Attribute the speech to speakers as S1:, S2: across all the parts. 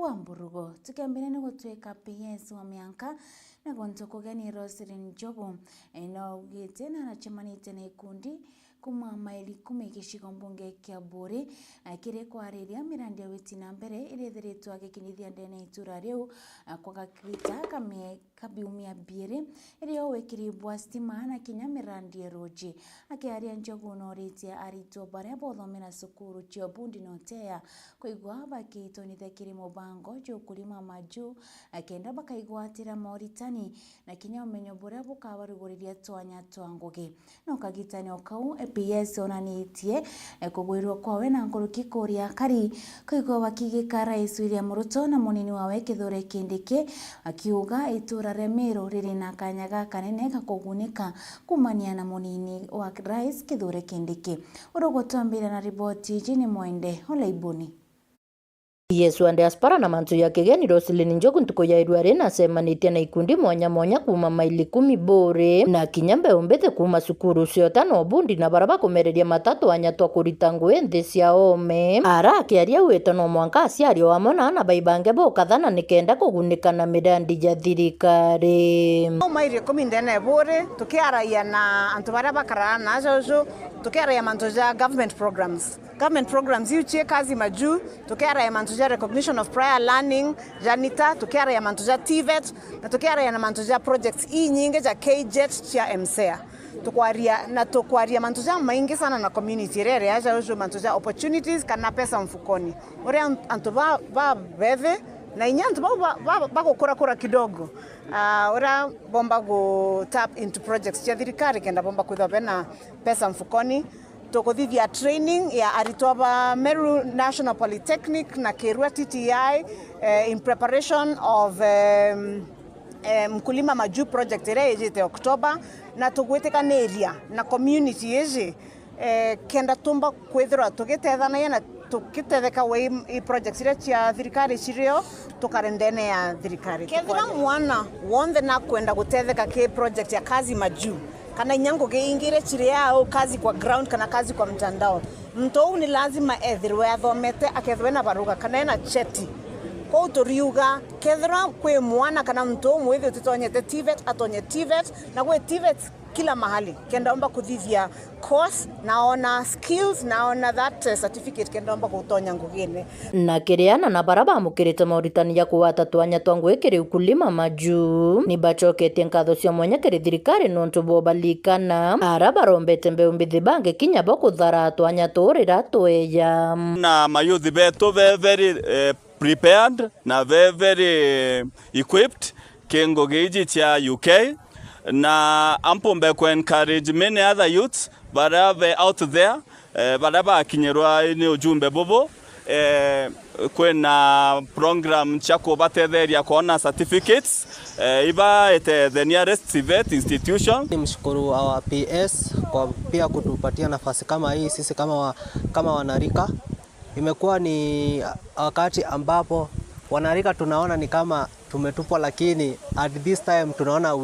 S1: wa mburugo tukambire ni gutweka PS wa mianka na gonto kugeni Roselyn Njogu eno ugite na nachemanite na ikundi kuma maili 10 gicigo mbunge kia Buri kire kwariria mirandi ya witi na mbere irethiritwo agikinithia ndene itura riu kwa gakita kabiumia biere irio wekiribwa stima na kinya mirandi ya roji akiaria Njogu no ritia arito baria bothomera sukuru cio bundi notea kuigwa bakitonithia kirimo bango jo kulima maju akenda bakaigwatira Moritani na kinya umenyo buria bukabaruguriria twanya twangugi no kagitani okau PS onanitie kugwirwo kwawe na nguluki kuria kari kuigwa bakigika Rais William Ruto na munini wawe Kithure Kindiki akiuga itura remero riri na kanyaga kanene gakugunika kumania na munini wa Rais Kithure Kindiki urogotambira na ripoti jini Mwende Olaibuni.
S2: PS wa diaspora na mantu ya kigeni Roselyn Njogu ntuko ya Irware na semanitia na ikundi mwanya kuma maili 10 Buri na kinyambe umbete kuma sukuru ciota no bundi na baraba kumereria matatu anyatwa kurita ngwe nthi cia ome ara akiaria wito no mwanka aciario amona na baibange bo kathana nikenda kugunika na mirandi ya thirikari
S3: maili 10 ndene Buri tukiaraia na antu baria bakarana jojo tukiaraia mantu ya government programs yuchie kazi maju tukiaraia mantu ya recognition of prior learning janita tukiaraia mantu ya TVET na tukiaraia na mantu ya projects nyingi ja KJET cia MCEA tukwaria mantu ya maingi sana na community rere ya jojo mantu ya opportunities kana pesa mfukoni ore antu ba beve na inyantu ba kura kidogo ora bomba go tap into projects cia thirikari kenda bomba kwitha na pesa mfukoni tukuthithia training ya aritoba Meru National Polytechnic na Kirua TTI in preparation of mkulima maju project ire ejete October na tugwitikaneria na community eje kenda tumba kwithira tugitethana na tukitetheka we i projects ire cia thirikari cirio tukarendene ya thirikari kethira mwana wonde na kwenda gutetheka ke project ya kazi maju kana nyango geingire chire yao kazi kwa ground kana kazi kwa mtandao mtou ni lazima ethirwe athomete akethwe na baruga kana ena cheti kwa utoriuga kethira kwe mwana kana mtou mwithi tutonyete TVET atonye TVET na kwe TVET kila mahali kenda omba kuthithia course naona skills naona that certificate kenda omba kutonya ngugine
S2: na kiriana na baraba mukirite Moritani ya kuwata twanya twangwekere ukulima maju ni bachoketie nkatho cia mwanya kiri thirikari nontu bobalikana ara barombete mbeumbithi bange kinya bokuthara twanya turira tweya
S4: na mayuthi beto very prepared na very equipped kengo geiji cia UK na ampombe ku encourage many other youths barave out there baraba akinyerwa ni ujumbe bobo kwena program cha kubatetheria kuona certificates iba at the nearest TVET institution.
S5: Nimshukuru our PS kwa pia kutupatia nafasi kama hii sisi kama wanarika. Imekuwa ni wakati ambapo wanarika tunaona ni kama tumetupwa, lakini at this time tunaona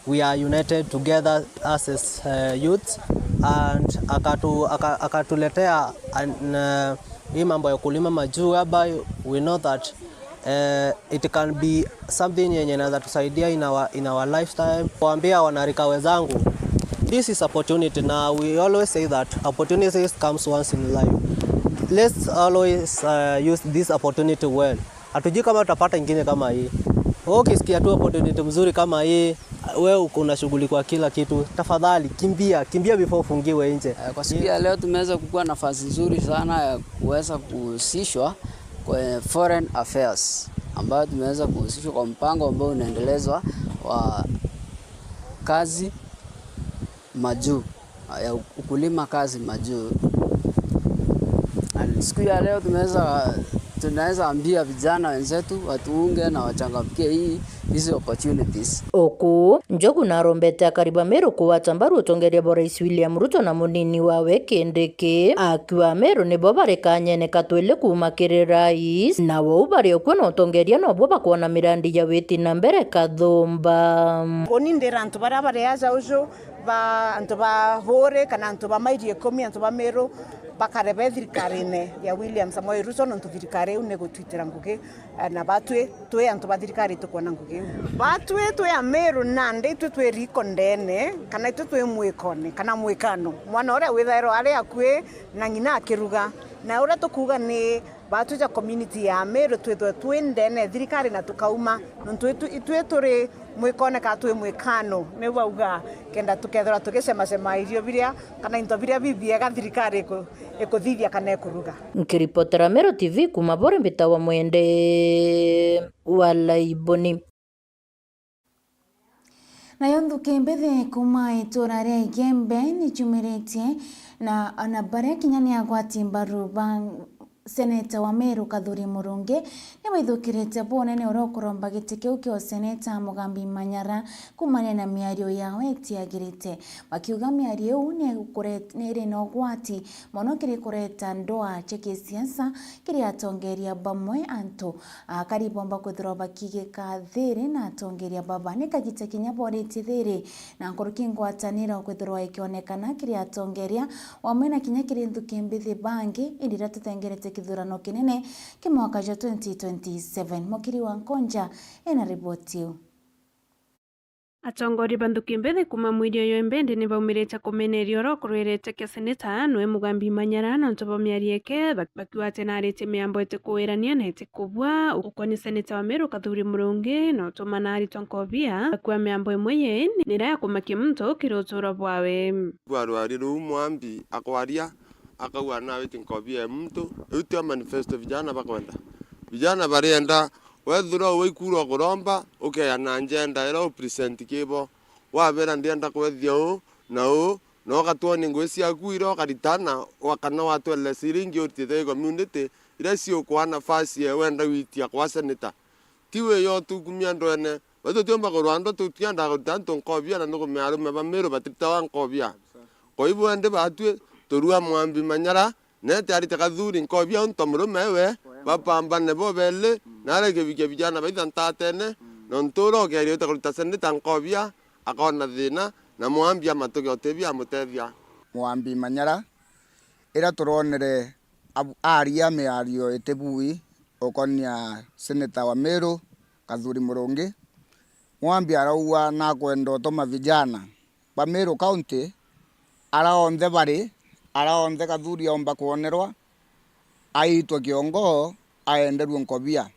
S5: we are united together as youths and akatuletea hii mambo ya kulima majuu whereby we know that it can be something yenye inaweza tusaidia in our lifetime. Kuambia wanarika wenzangu, this is opportunity. Now we always say that opportunities comes once in life. Let's always use this opportunity well. Hatujui kama tutapata nyingine kama hii. Wewe ukisikia tu opportunity mzuri kama hii, wewe uko na shughuli kwa kila kitu, tafadhali kimbia before ufungiwe nje.
S6: Kwa siku ya leo tumeweza kukua nafasi nzuri sana ya kuweza kuhusishwa kwa foreign affairs, ambayo tumeweza kuhusishwa kwa mpango ambao unaendelezwa wa kazi majuu ya ukulima kazi majuu. Siku ya leo tunaweza ambia vijana wenzetu watuunge na wachangamkie hizi opportunities.
S2: Oku Njogu narombete akariba Meru kuwata mbaru utongeria bo Rais William Ruto na munini wawe Kindiki akiwa Meru nibo barekanyene katwele kumakiri rais na wo bari okwena utongeria no bo bakuona mirandi ya witi na mbere kathumba
S3: onindira antu bara bareaza ujo ba antu ba hore kana antu ba mairi ekomi antu ba Meru bakarebe thirikarine ya William Samoei Ruto no thirikari une gutwitira ngugi na batwe twe antu ba thirikari tukona ngugi batwe twe ya Meru nande twe riko ndene kana twe mwikone kana mwikano mwana ore withairo ari akwe na ngina akiruga na ura tukuga ni batuja community ya Meru twe ndene thirikari na tukauma no twe turi mwikone ka twe mwikano ne wauga kenda tukethora tukicema irio biria kana into biria bibiega thirikari ekuthithia kana ekuruga.
S2: Nkiripotera Meru TV kuma bore mbitawa mwende walaiboni.
S1: Nayo nthuki mbithi kuma itura ria Igembe ni jumiritie na anabaria kinyani agwati mbaru Seneta wa Meru Kathuri Murungi ni waithukirite bonene urokuromba giti kiu kio Seneta Mugambi Manyara kumania na miario yao etiagirite bakiuga miario ni iri na ugwati mono kiri kureta ndoa cheki siasa kiri atongeria bamwe antu karibomba kwithirwa bakigika thiri na atongeria baba ni kagite kinya boriti thiri na nkuruki ngwatanira kwithirwa ikionekana kiri atongeria wamena kinya kiri nthuki mbithi bangi indira tutengerete kithurano kinene kimwaka ja 2027 mokiri wa Nkonja ena ripoti.
S7: Atongori banduki mbithi kuma mwirio yo mbende ni baumirite kumeneria ro kurwirite ke Seneta nwe Mugambi Manyara na ntobo miarieke bakiwa tena arite miambo ete kuirania na ete kubwa ukoni Seneta wa Meru Kathuri Murungi no tumana ari tonkobia bakiwa miambo imwe ni raya kumakia mto kirotoro bwawe
S8: bwarwari ru mwambi akwaria akawa na witi nkobia mtu uti manifesto vijana barienda wethura wikuru kuromba ukeya na agenda ira present kibo wabera ndienda kwethia no gatwoni ngwisi akuiro karitana wakana watwele siringi urtithe community ira cio kwa nafasi wenda witia kwa Seneta tiwe yo tukumia ndwene wetu tiomba kurwando tutianda gutanto nkobia na nuko mearume ba Meru batitawa nkobia kwa hivyo ende batwe turua Mugambi Manyara nete arite Kathuri nkobia untomro mewe bapambane bo bele nareke vijana baithantatene no nturo gerio takuruta Seneta nkobia akona thina na Mugambi amatoke otebia mutethia
S9: Mugambi Manyara ira turonere aria miario etebui okonia Seneta wa Meru Kathuri Murungi Mugambi arauga na kwenda toma vijana ba Meru County araonde bari araonde Kathuri omba kuonerwa aitwa kiongo aenderwe nkobia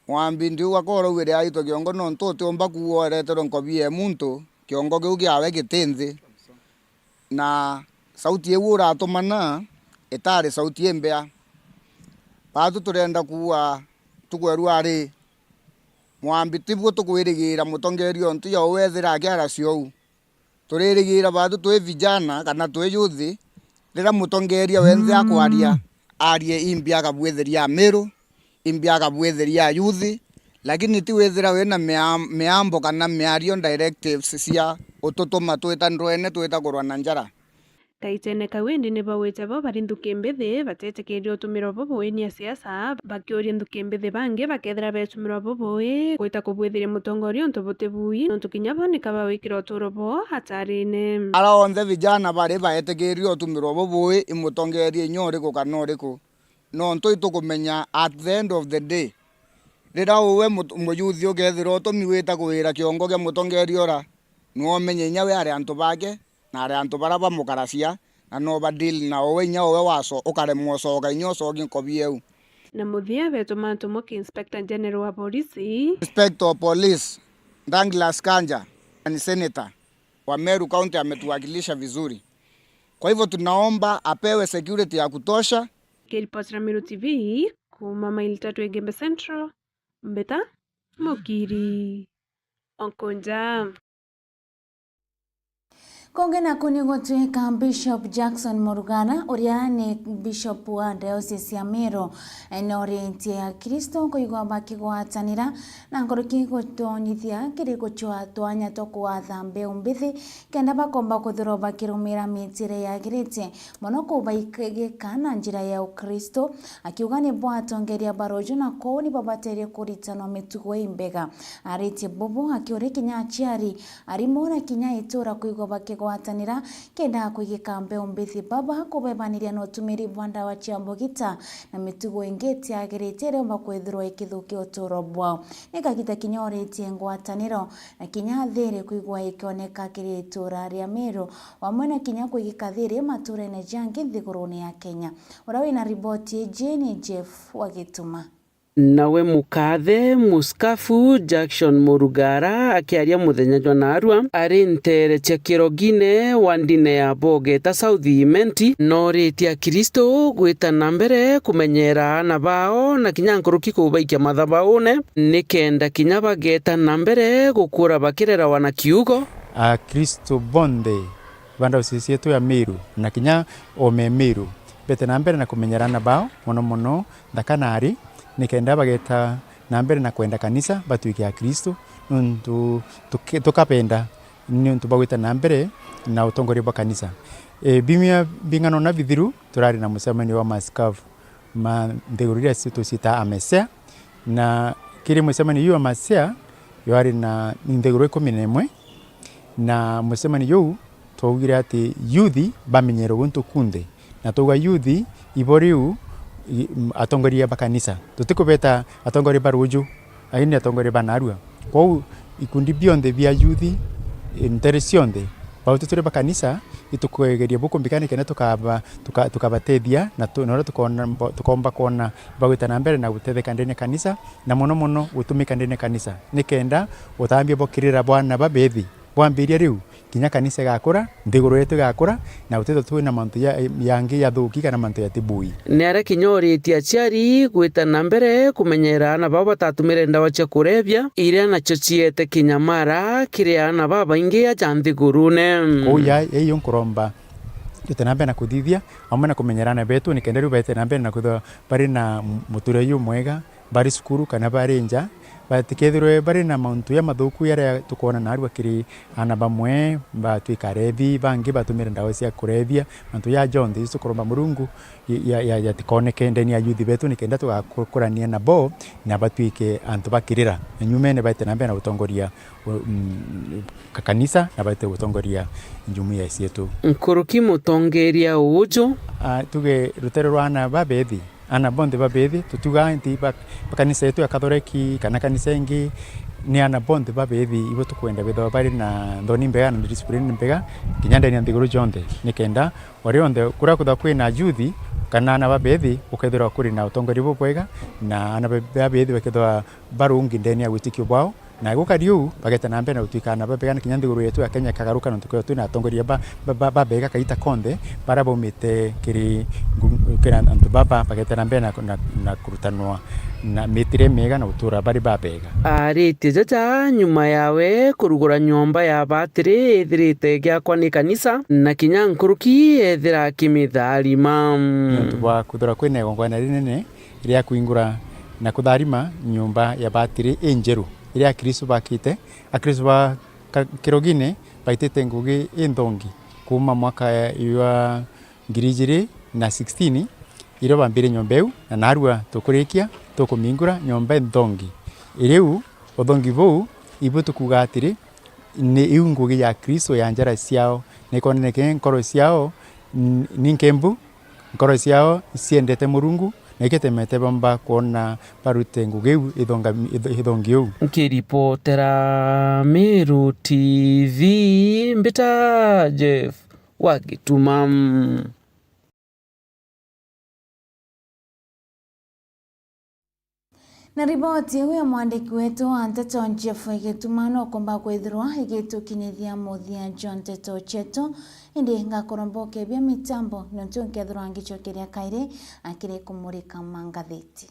S9: Mugambi ndiuga koro wire aitwa kiongo no ntote omba kuoretero nkobia muntu kiongo kiu giawe gitinthi na sauti ewu ratomana etare sauti embea batu turenda kuwa tukweru ari Mugambi tibuo tukwirigira mutongerio ntu ya wethira akiara cio turirigira batu twe vijana kana twe youth rira mutongeria wenze akwaria arie imbia kabwetheria Meru imbia kabwetheria youth lakini ti wethira wena meambo kana meario directives cia ututuma twita ndwene twita kurwa na njara
S7: kaitene kawendi ni bawete bo bari nthuki mbithi batetekeria utumiro bo bwenia siasa bakioria nthuki mbithi bangi bakethira betumiro bo bwe kwita kubwithiria mutongoria untu butibui nontu kinya bonika bawikira uturo bo hatarine
S9: araonthe vijana bari baetekeria utumiro bo bwe imutongeria nyoriku kana uriku no ntu itukumenya at the end of the day rira uwe muyuthi ukethira utumiwita kuwira kiongo kia mutongeria ora nuomenye inya we ari antu bake na ari antu bara bamukaracia na no badil na owe inya owe waso ukaremwo coka inyo coki nkobia eu
S7: na muthia betuma ntumoki Inspector General wa polisi
S9: Inspector of Police Douglas Kanja ni Senator wa Meru County ametuwakilisha vizuri, kwa hivyo tunaomba apewe security ya kutosha.
S7: Kiripotera Meru TV kuma maili 3 Igembe Central Mbeta Mokiri Onkonja.
S1: Kongena kuni gutwika Bishop Jackson Murugana uria ni Bishop wa Diocese ya Meru na orientia ya Kristo kuigwa bakigwatanira na ngoroki gutonyithia kiri guchwa twanya tokuwatha mbeu mbithi kenda bakomba kuthiro bakirumira mitire yagirite muno kubaikigika na njira ya Ukristo akiuga ni bwatongeria barojo na ko ni babaterie kuritanwa mitugo imbega ariti bobo akiore kinya achiari arimora kinya itura kuigwa bakigwatanira kenda kuigika mbeu mbithi baba kubebaniria no tumiri bwanda wa chiambogita na mitugo ingeti yagirite remba kwithirwa ikithukio uturo bwao nikagita kinya oriti ngwataniro na kinya thiri kuigwa ikioneka kiri itura ria Meru wamwe na kinya kuigika thiri mature na jangi thiguruni ya Kenya urawi na riboti Jane Jeff wagituma
S10: nawe mukathe muskafu Jackson Murugara akiaria muthenya jwa narua ari ntere cia kirogine wandine ya Bogeta South Imenti noritia Kristo gwita na mbere kumenyera na bao na kinya nkuruki kubaikia mathabaune nikenda kinya bageta na mbere gukura bakirera wana kiugo
S11: Kristo bonde banda usisi yetu ya Meru na kinya ome Meru bete na mbere na kumenyera na bao mono ndakanari nikenda bageta na mbere na kwenda kanisa batuike ya Kristo nuntu tukapenda nuntu bagwita na mbere na utongori bwa kanisa bimia bingano na bithiru turari na musemani wa maskafu ndeguria situ sita amesea na kiri musemani yu amesea yari na ndeguru 11 na musemani yu twogira ati yuthi bamenyero guntu kunde na toga yuthi iboriu atongoria bakanisa tutikubeta atongoria baruju aini atongoria banarua kwa ikundi bionde bia yuthi interesionde bautu turi bakanisa itukwegeria bukumbikane kena tukabatedia na nora tukomba kona bagwita na mbere na gutetheka ndene kanisa na mono utumika ndene kanisa nikenda utambia bokirira bwana babethi bwambiria riu kinya kanisa gakura ndiguru yetu gakura na uteto tu na mantu yangi yathuki kana mantu yatibui
S10: nere kinyoritie aciari gwita na mbere kumenyera na baba tatumire ndawa cia kurebia iria nacio ciete kinyamara kiria na baba ingi aja nthigurune
S11: oya eyo nkuromba tutanambe na kuthithia amwe na kumenyerana betu nikenda riu bete nambe na kutho bari na muture yu mwega bari skuru kana bari nja batikethirwe bari na mauntu ya mathuku yare tukona na arwa kiri ana bamwe batwikarethi bangi batumire ndawa cia kurethia mantu ya jonde tukoromba murungu ya tikoneke ndeni ya yuthi betu nikenda tugakurania na bo na batwike antu bakirira nyumene baite nambe na utongoria kanisa na baite utongoria njumuiya cietu
S10: nkuruki mutongeria ujo
S11: tuge rutero rwana babethi ana bonde babethi tutuga nti bakanisa yetu ya Katholiki kana kanisa ingi ni ana bonde babethi ibo tukwenda betho bari na ndoni mbega na discipline mbega kinyanda ni ndiguru jonde nikenda warionde kura kutha kwina yuthi kana ana babethi ukethira kuri na utongori bwega na ana babethi bakethwa barungi ndeni ya witikio bwao na gukariu bageta na mbere na utuikana babegana kinyandiguru yetu ya Kenya kagaruka ntuko tu na atongoria babega kaita konde bara bomite kiri antu baba bageta na mbere na kurutanwa na mitire mega na utura bari babega
S10: arite jaja nyuma yawe kurugura nyomba ya batiri ithirite gyakwa ni kanisa na kinyankuruki ethira kimitharima
S11: ntu bwa kuthura kwene gongwana rinene ria kuingura na kutharima nyumba ya batiri enjeru iria Kristo bakite akristo ba kirogine baitete ngugi indongi kuma mwaka wa 2016 iro bambire nyombeu na narua tukurikia tukumingura nyomba indongi iriu odongi bou ibu tukugatiri ni iungugi ya Kristo ya njara ciao nikoneke nkoro ciao ninkembu nkoro ciao siendete murungu neketemete bamba kuona barute ngugeu ithongiu
S10: nkiripotera Meru TV mbita Jeff wagituma
S1: na riboti huyo mwandiki wetu Anteto Jeff Igitumano komba kwithirwa igitukinyithia muthia John Teto Cheto indi ngakoromboke bia mitambo nontu nkethirwa ngichokeria kaire akire kumurika mangatheti